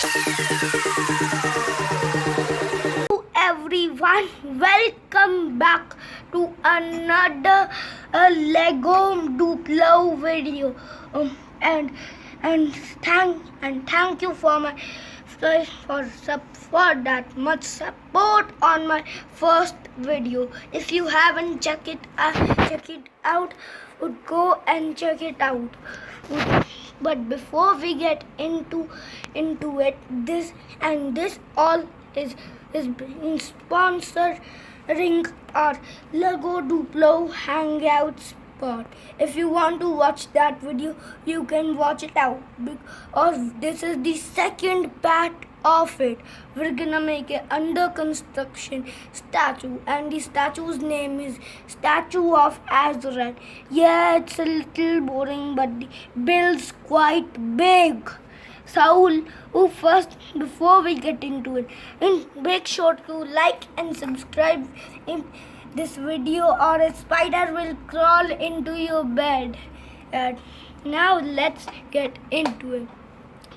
Hello everyone, welcome back to another Lego Duplo video. And thank you for for that much support on my first video. If you haven't check it out, go and check it out. But before we get into it, this all is being sponsoring our LEGO Duplo Hangout spot. If you want to watch that video, you can watch it out because this is the second part of it. We're gonna make an under construction statue, and the statue's name is Statue of Azurat. Yeah, it's a little boring, but the build's quite big. Saul, first, before we get into it, make sure to like and subscribe in this video, or a spider will crawl into your bed. Now let's get into it.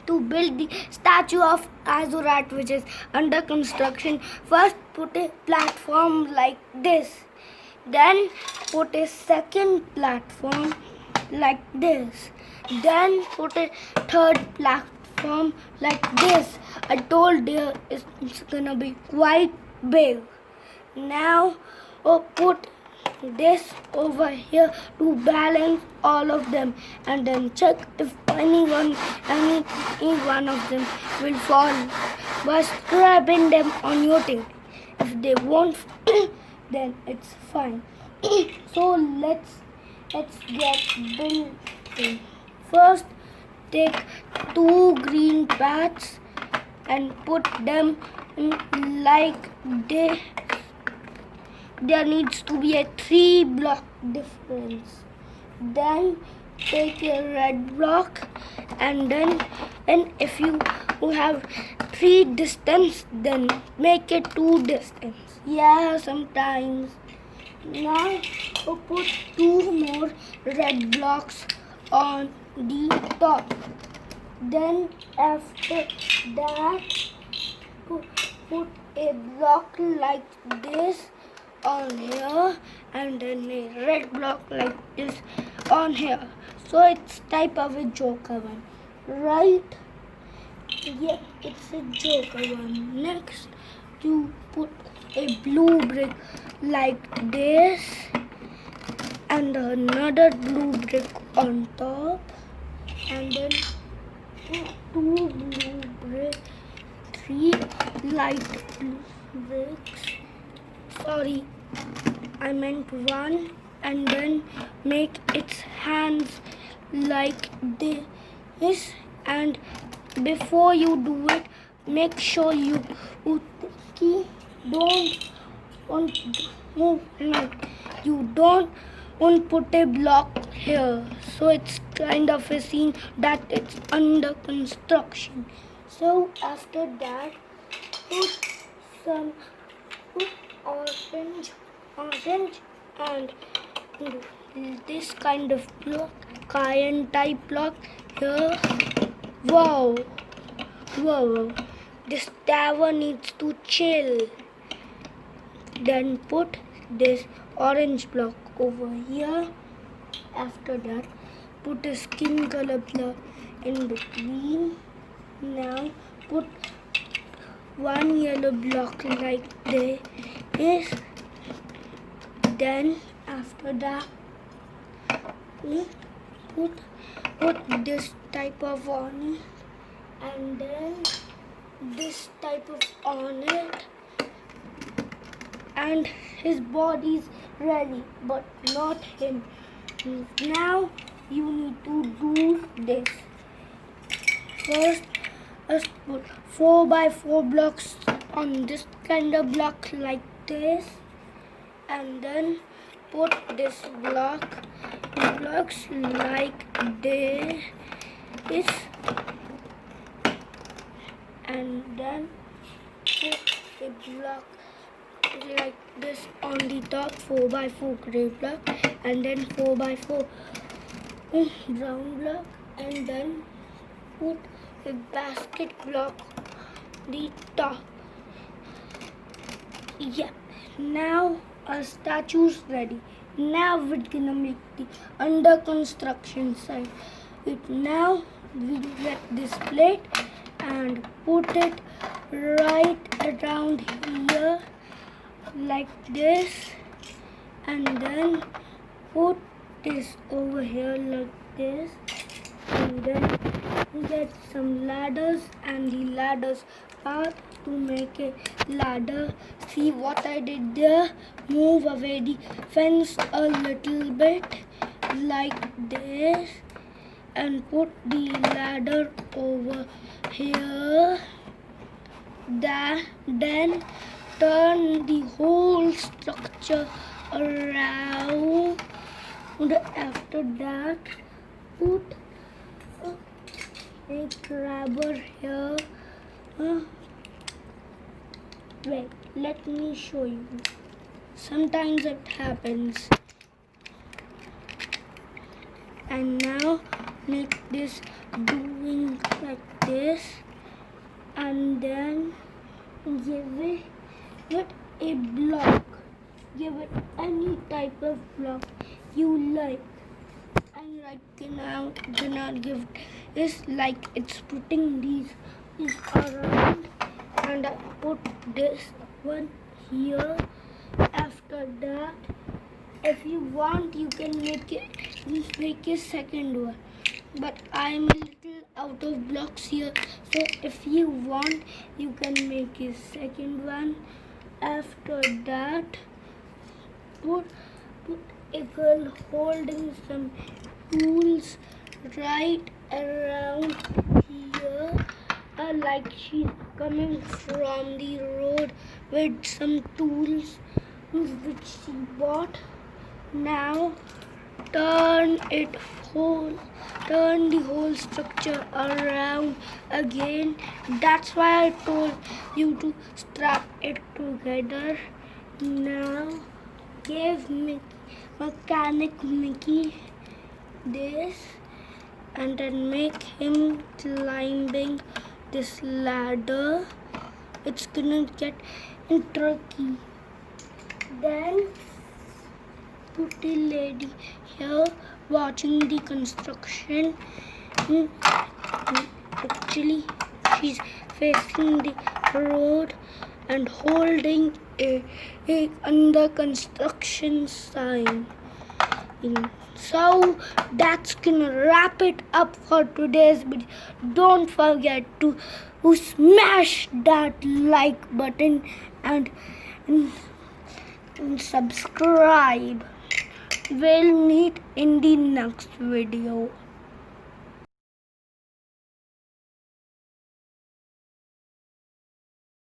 To build the statue of Azurat, which is under construction, first put a platform like this. Then put a second platform like this. Then put a third platform like this. I told you it's gonna be quite big. Now put this over here to balance all of them, and then check if any one of them will fall by strapping them on your tail. If they won't, then it's fine. So let's get building. First, take 2 green pads and put them like this. There needs to be a 3 block difference. Then take a red block, and then if you have 3 distance, then make it 2 distance. Yeah, sometimes. Now put 2 more red blocks on the top. Then after that, put a block like this on here, and then a red block like this on here. So it's type of a joker one, right? Yeah, it's a joker one. Next, you put a blue brick like this, and another blue brick on top, and then 2 blue bricks, 3 light blue bricks. Sorry, I meant 1, and then make its hands like this. And before you do it, make sure you don't put a block here. So it's kind of a scene that it's under construction. So after that, put some orange and this kind of block, cayenne type block here. Wow, this tower needs to chill. Then put this orange block over here. After that, put a skin color block in between. Now put 1 yellow block like this. Then after that, put this type of on it, and then this type of on it, and his body's ready, but not him. Now you need to do this. First put 4x4 blocks on this kind of block like this, and then put this blocks like this, and then put a block like this on the top, 4x4 gray block, and then 4x4 brown block, and then put a basket block the top. Yep, now our statue's ready. Now we're gonna make the under construction side. Now we'll get this plate and put it right around here like this, and then put this over here like this, and then get some ladders and the ladders path to make a ladder. See what I did there? Move away the fence a little bit like this and put the ladder over here. Then turn the whole structure around. After that, put a grabber here. Wait, let me show you. Sometimes it happens. And now make this doing like this, and then give it a block. Give it any type of block you like. And right now, gonna give this like it's putting these around, and I put this one here. After that, if you want, you can make a second one. But I'm a little out of blocks here, so if you want, you can make a second one. After that, put a girl holding some tools right around here, like she's coming from the road with some tools which she bought. Now turn the whole structure around again. That's why I told you to strap it together. Now give mechanic Mickey this, and then make him climbing this ladder. It's gonna get tricky. Then put the lady here watching the construction. Actually, she's facing the road and holding a under construction sign. So that's gonna wrap it up for today's video. Don't forget to smash that like button and subscribe. We'll meet in the next video.